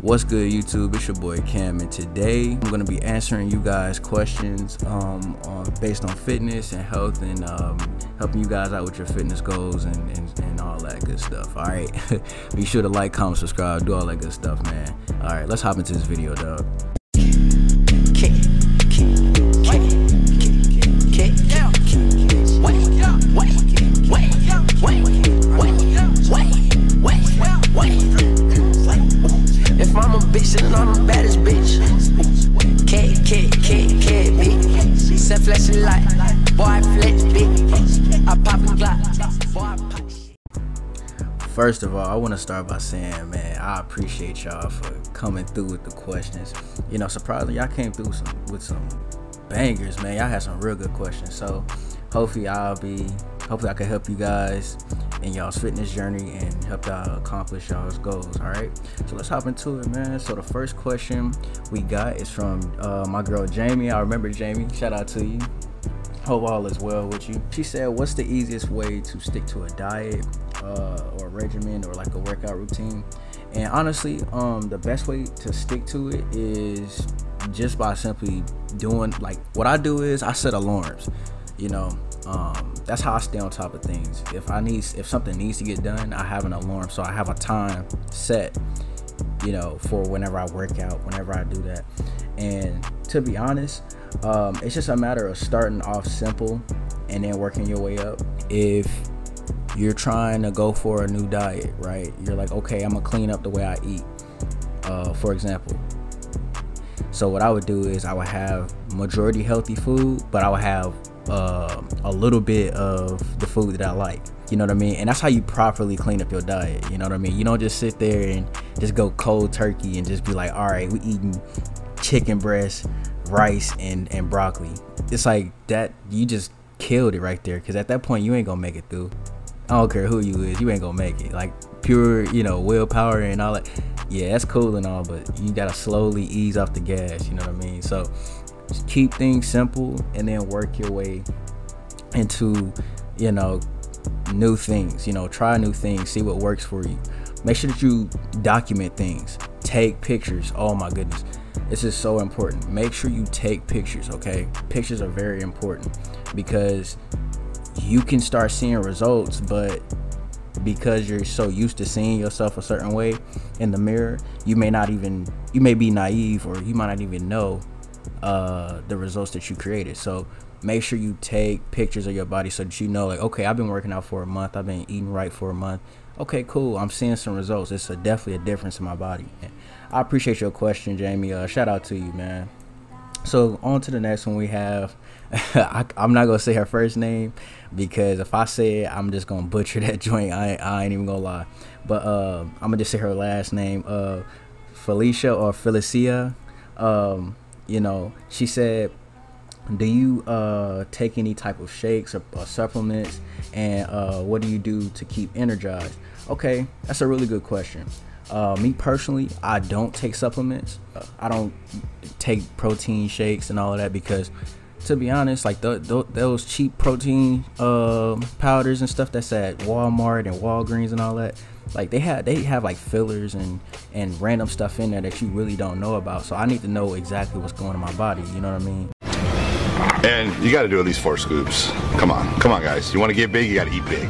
What's good, YouTube? It's your boy Cam, and today I'm going to be answering you guys questions based on fitness and health, and helping you guys out with your fitness goals and all that good stuff. All right, be sure to like, comment, subscribe, do all that good stuff, man. All right, let's hop into this video, dog. If I'm a bitch, then I'm the baddest bitch. Cat, bitch. Set flashing light, boy, I flex, bitch. I pop and glide, boy, I pop. First of all, I want to start by saying, man, I appreciate y'all for coming through with the questions. You know, surprisingly, y'all came through with some bangers, man. Y'all had some real good questions. So hopefully I can help you guys in y'all's fitness journey and help y'all accomplish y'all's goals. All right, so let's hop into it, man. So the first question we got is from my girl Jamie. I remember Jamie, shout out to you. Hope all is well with you. She said, what's the easiest way to stick to a diet or a regimen or like a workout routine? And honestly, the best way to stick to it is just by simply doing, like, what I do is I set alarms. You know, that's how I stay on top of things. If something needs to get done, I have an alarm, so I have a time set, you know, for whenever I work out, whenever I do that. And to be honest, it's just a matter of starting off simple and then working your way up. If you're trying to go for a new diet, right, you're like, okay, I'm gonna clean up the way I eat, for example. So what I would do is I would have majority healthy food, but I would have a little bit of the food that I like, you know what I mean? And that's how you properly clean up your diet, you know what I mean? You don't just sit there and just go cold turkey and just be like, all right, we eating chicken breast, rice, and broccoli. It's like that, you just killed it right there, because at that point you ain't gonna make it through. I don't care who you is, you ain't gonna make it. Like pure, you know, willpower and all that, yeah, that's cool and all, but you gotta slowly ease off the gas, you know what I mean? So just keep things simple and then work your way into, you know, new things. You know, try new things, see what works for you. Make sure that you document things, take pictures. Oh my goodness, this is so important. Make sure you take pictures, okay? Pictures are very important, because you can start seeing results, but because you're so used to seeing yourself a certain way in the mirror, you may be naive, or you might not even know the results that you created. So make sure you take pictures of your body so that you know, like, okay, I've been working out for a month, I've been eating right for a month, okay, cool, I'm seeing some results. It's definitely a difference in my body. I appreciate your question, Jamie. Shout out to you, man. So on to the next one we have. I'm not gonna say her first name, because if I say it, I'm just gonna butcher that joint. I ain't even gonna lie, but I'm gonna just say her last name, Felicia or Felicia. You know, she said, do you take any type of shakes or supplements, and what do you do to keep energized? Okay, that's a really good question. Me personally, I don't take supplements. I don't take protein shakes and all of that, because to be honest, like those cheap protein powders and stuff that's at Walmart and Walgreens and all that, like they have like fillers and random stuff in there that you really don't know about. So I need to know exactly what's going on in my body, you know what I mean? And you got to do at least 4 scoops. Come on guys, you want to get big, you got to eat big,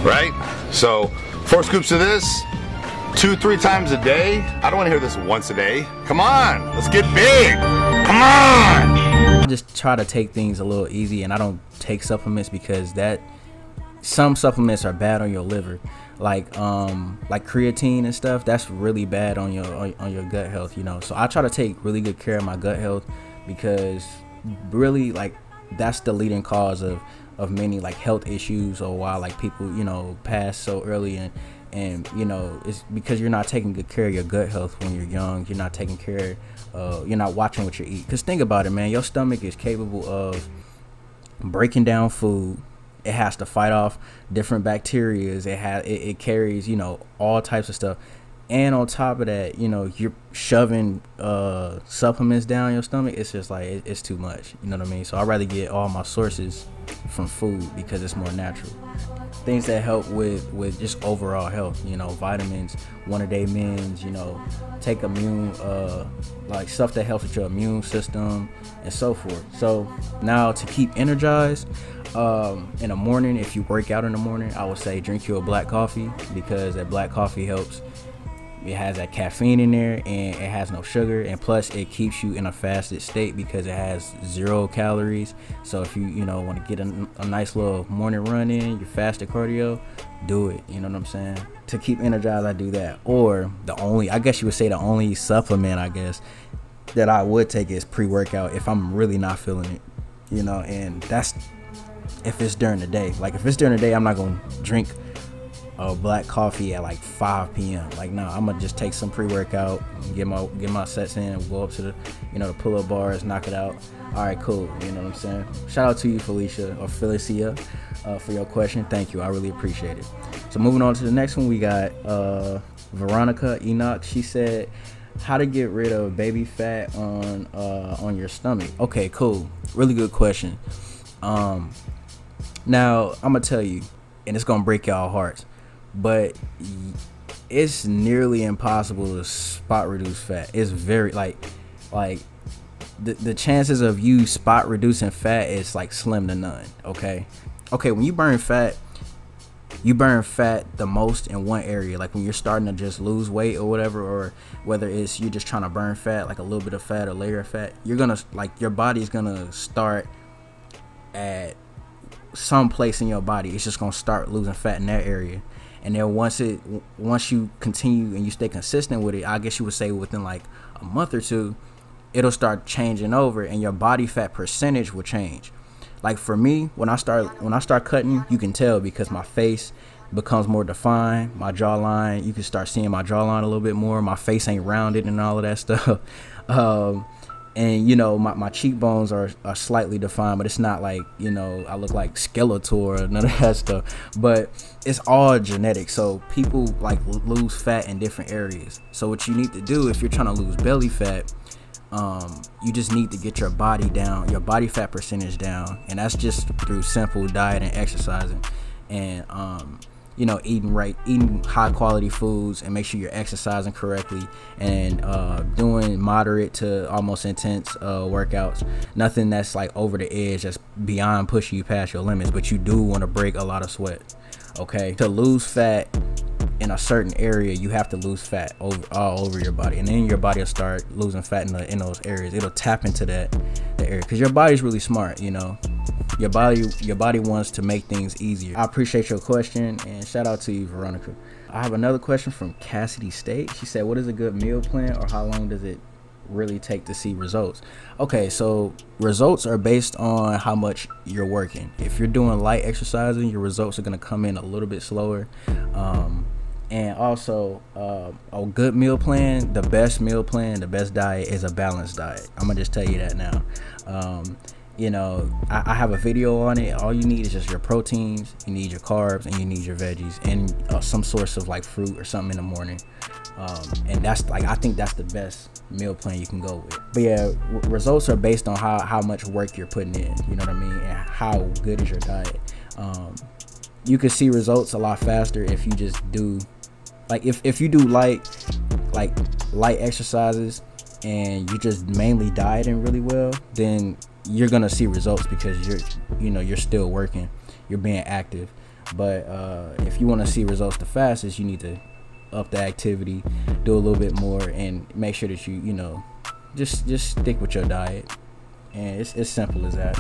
right? So 4 scoops of this 2-3 times a day. I don't want to hear this once a day. Come on, let's get big. Come on. I just try to take things a little easy, and I don't take supplements, because some supplements are bad on your liver, like creatine and stuff. That's really bad on your gut health, you know. So I try to take really good care of my gut health, because really, like, that's the leading cause of many like health issues, or why like people, you know, pass so early. And you know, it's because you're not taking good care of your gut health when you're young. You're not taking care, you're not watching what you eat. Because think about it, man, your stomach is capable of breaking down food. It has to fight off different bacteria. It carries, you know, all types of stuff. and on top of that, you know, you're shoving supplements down your stomach. It's just like it's too much, you know what I mean? So I'd rather get all my sources from food because it's more natural. Things that help with just overall health, you know, vitamins, 1-a-day mins, you know, take immune like stuff that helps with your immune system and so forth. So now to keep energized in the morning, if you work out in the morning, I would say drink you a black coffee, because that black coffee helps. It has that caffeine in there, and it has no sugar, and plus it keeps you in a fasted state because it has 0 calories. So if you know, want to get a nice little morning run in, your fasted cardio, do it. You know what I'm saying? To keep energized, I do that. Or I guess you would say the only supplement, I guess, that I would take is pre-workout if I'm really not feeling it, you know. And that's if it's during the day. Like if it's during the day, I'm not gonna drink a black coffee at like 5 p.m. Like, no, I'm gonna just take some pre-workout, get my sets in, go up to the, you know, the pull-up bars, knock it out. All right, cool. You know what I'm saying? Shout out to you, Felicia for your question. Thank you. I really appreciate it. So moving on to the next one, we got Veronica Enoch. She said, how to get rid of baby fat on your stomach. Okay, cool. Really good question. Now I'm gonna tell you, and it's gonna break y'all hearts, but it's nearly impossible to spot reduce fat. It's very like the chances of you spot reducing fat is like slim to none. Okay, when you burn fat the most in one area, like when you're starting to just lose weight or whatever, or whether it's you just trying to burn fat, like a little bit of fat or layer of fat, you're gonna, like, your body's gonna start at some place in your body. It's just gonna start losing fat in that area, and then once you continue and you stay consistent with it, I guess you would say within like a month or two, it'll start changing over, and your body fat percentage will change. Like for me, when I start cutting, you can tell because my face becomes more defined, my jawline, you can start seeing my jawline a little bit more, my face ain't rounded and all of that stuff. And you know, my cheekbones are slightly defined, but it's not like, you know, I look like Skeletor or none of that stuff. But it's all genetic. So people like lose fat in different areas. So what you need to do if you're trying to lose belly fat, you just need to get your body down, your body fat percentage down, and that's just through simple diet and exercising, and you know, eating high quality foods, and make sure you're exercising correctly, and doing moderate to almost intense workouts. Nothing that's like over the edge, that's beyond pushing you past your limits, but you do want to break a lot of sweat. Okay, to lose fat in a certain area, you have to lose fat all over your body, and then your body will start losing fat in those areas. It'll tap into the area, because your body's really smart, you know. Your body wants to make things easier. I appreciate your question, and shout out to you, Veronica. I have another question from Cassidy State. She said, what is a good meal plan, or how long does it really take to see results? Okay, so results are based on how much you're working. If you're doing light exercising, your results are going to come in a little bit slower. And also a good meal plan, the best meal plan, the best diet is a balanced diet. I'm gonna just tell you that now. You know, I have a video on it. All you need is just your proteins, you need your carbs, and you need your veggies, and some source of like fruit or something in the morning. And that's like, I think that's the best meal plan you can go with. But yeah, results are based on how much work you're putting in, you know what I mean, and how good is your diet. You can see results a lot faster if you just do, like, if you do light exercises and you just mainly dieting really well, then you're gonna see results because you're still working, you're being active. But if you want to see results the fastest, you need to up the activity, do a little bit more, and make sure that you know, just stick with your diet. And it's simple as that.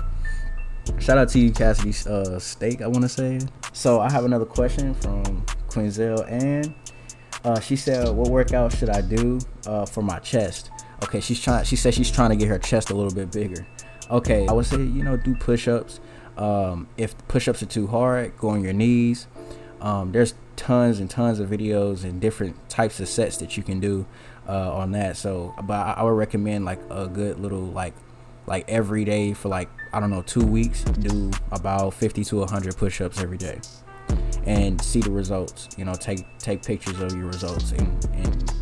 Shout out to you, Cassidy Steak, I want to say. So I have another question from Quinzel Ann. She said, what workout should I do for my chest? Okay, she said she's trying to get her chest a little bit bigger. Okay, I would say, you know, do push-ups. If push-ups are too hard, go on your knees. There's tons and tons of videos and different types of sets that you can do on that. So, but I would recommend like a good little like every day for like, I don't know, 2 weeks, do about 50 to 100 push-ups every day. and see the results. You know, take pictures of your results, and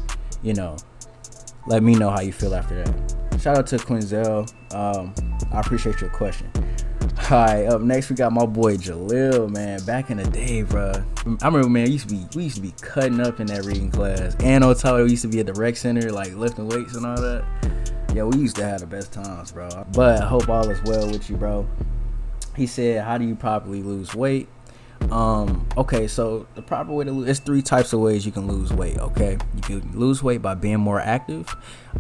you know, let me know how you feel after that. Shout out to Quinzel. I appreciate your question. Alright, up next we got my boy Jalil, man. Back in the day, bro. I remember, man, we used to be cutting up in that reading class. And on top of it, we used to be at the rec center, like lifting weights and all that. Yeah, we used to have the best times, bro. But I hope all is well with you, bro. He said, how do you properly lose weight? Okay, so the proper way to lose, there's 3 types of ways you can lose weight. Okay, you can lose weight by being more active,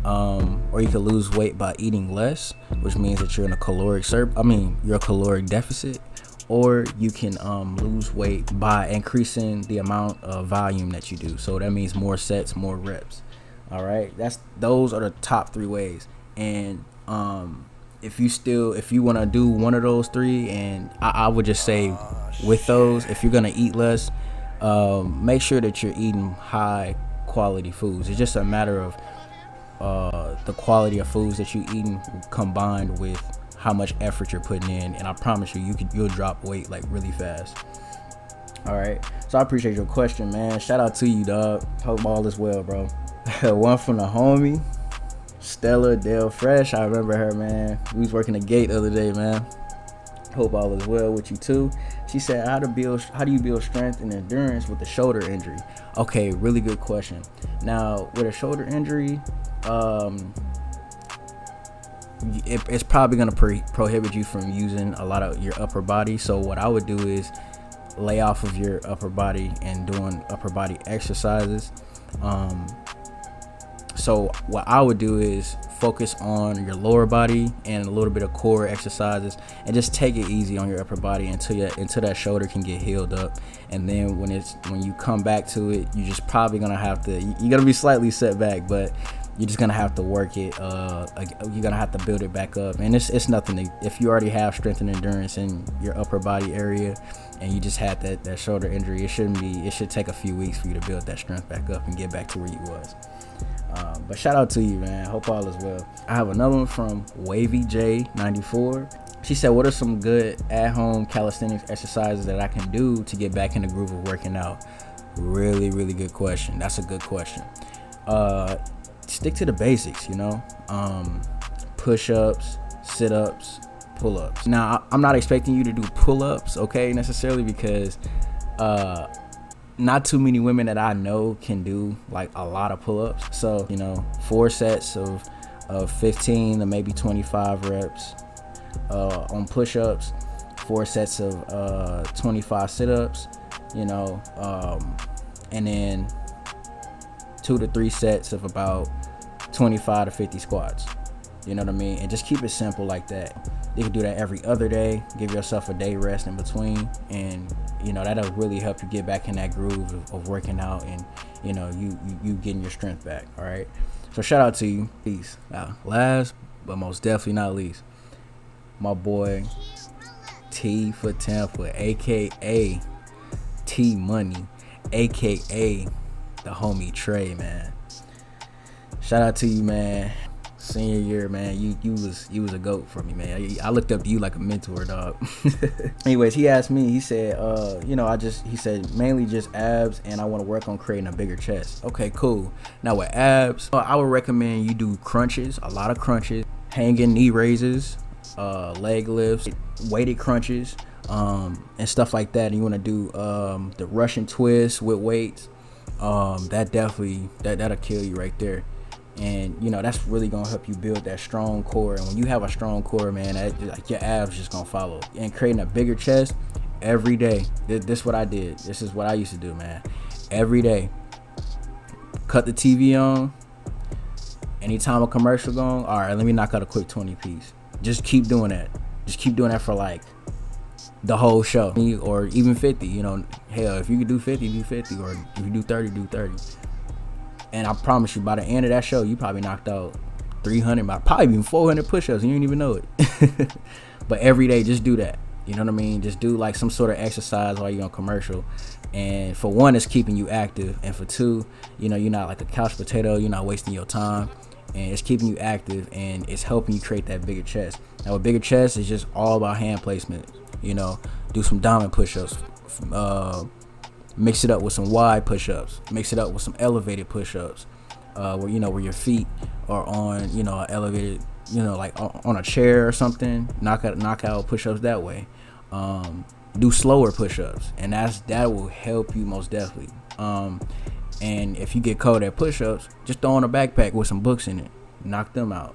or you can lose weight by eating less, which means that you're in a caloric you're a caloric deficit, or you can lose weight by increasing the amount of volume that you do. So that means more sets, more reps. All right, those are the top 3 ways. And if you want to do one of those 3, and I would just say with those, if you're gonna eat less, make sure that you're eating high quality foods. It's just a matter of the quality of foods that you're eating combined with how much effort you're putting in, and I promise you'll drop weight like really fast. All right, so I appreciate your question, man. Shout out to you, dog. Hope all is well, bro. One from the homie Stella Del Fresh. I remember her, man. We was working the gate the other day, man. Hope all is well with you too. She said, how do you build strength and endurance with a shoulder injury? Okay, really good question. Now, with a shoulder injury, it's probably going to prohibit you from using a lot of your upper body. So what I would do is lay off of your upper body and doing upper body exercises. So what I would do is focus on your lower body and a little bit of core exercises, and just take it easy on your upper body until that shoulder can get healed up. And then when you come back to it, you're just probably gonna have to, you're gonna be slightly set back, but you're just gonna have to work it. You're gonna have to build it back up, and it's nothing if you already have strength and endurance in your upper body area, and you just had that shoulder injury. It should take a few weeks for you to build that strength back up and get back to where you was. But shout out to you, man. Hope all is well. I have another one from Wavy J94. She said, what are some good at-home calisthenics exercises that I can do to get back in the groove of working out? Really, really good question. That's a good question. Stick to the basics, you know. Push-ups, sit-ups, pull-ups. Now, I'm not expecting you to do pull-ups, okay, necessarily, because not too many women that I know can do like a lot of pull-ups. So, you know, 4 sets of 15 to maybe 25 reps on push-ups, 4 sets of 25 sit-ups, you know, and then 2 to 3 sets of about 25 to 50 squats. You know what I mean? And just keep it simple like that. You can do that every other day. Give yourself a day rest in between, and you know that'll really help you get back in that groove of working out, and you know you getting your strength back. All right. So shout out to you. Peace. Now, last but most definitely not least, my boy T for Tampa, aka T Money, aka the homie Trey, man. Shout out to you, man. Senior year, man, you was a GOAT for me, man. I looked up to you like a mentor, dog. Anyways, he asked me, he said, you know, he said mainly just abs, and I want to work on creating a bigger chest. Okay, cool. Now with abs, I would recommend you do crunches, a lot of crunches, hanging knee raises, leg lifts, weighted crunches, and stuff like that. And you want to do the Russian twist with weights. That'll kill you right there. And you know that's really gonna help you build that strong core. And when you have a strong core, man, like your abs just gonna follow. And creating a bigger chest every day. This is what I did. This is what I used to do, man. Every day, cut the TV on. Anytime a commercial going, all right, let me knock out a quick 20 piece. Just keep doing that. Just keep doing that for like the whole show, or even 50. You know, hell, if you could do 50, do 50, or if you do 30, do 30. And I promise you, by the end of that show, you probably knocked out 300, probably even 400 push-ups, and you didn't even know it. But every day, just do that. You know what I mean? Just do like some sort of exercise while you're on commercial. And for one, it's keeping you active. And for two, you know, you're not like a couch potato. You're not wasting your time. And it's keeping you active, and it's helping you create that bigger chest. Now, a bigger chest is just all about hand placement. You know, do some diamond push-ups, Mix it up with some wide push-ups. Mix it up with some elevated push-ups, where where your feet are on elevated, like on a chair or something. Knock out push-ups that way. Do slower push-ups, and that will help you most definitely. And if you get cold at push-ups, just throw on a backpack with some books in it. Knock them out.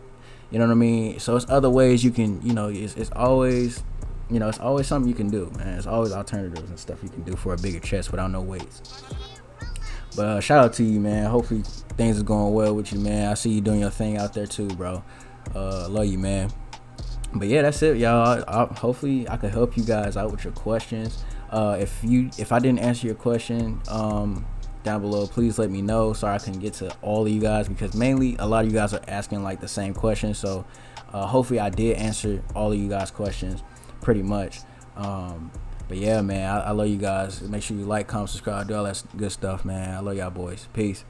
You know what I mean? So it's other ways you can, it's always, it's always something you can do, man. It's always alternatives and stuff you can do for a bigger chest without no weights. But shout out to you, man. Hopefully things are going well with you, man. I see you doing your thing out there too, bro. Love you, man. But yeah, that's it, y'all. Hopefully I could help you guys out with your questions. If I didn't answer your question down below, please let me know so I can get to all of you guys, because mainly a lot of you guys are asking like the same question. So hopefully I did answer all of you guys' questions pretty much. But yeah, man, I love you guys. Make sure you like, comment, subscribe, do all that good stuff, man. I love y'all boys. Peace.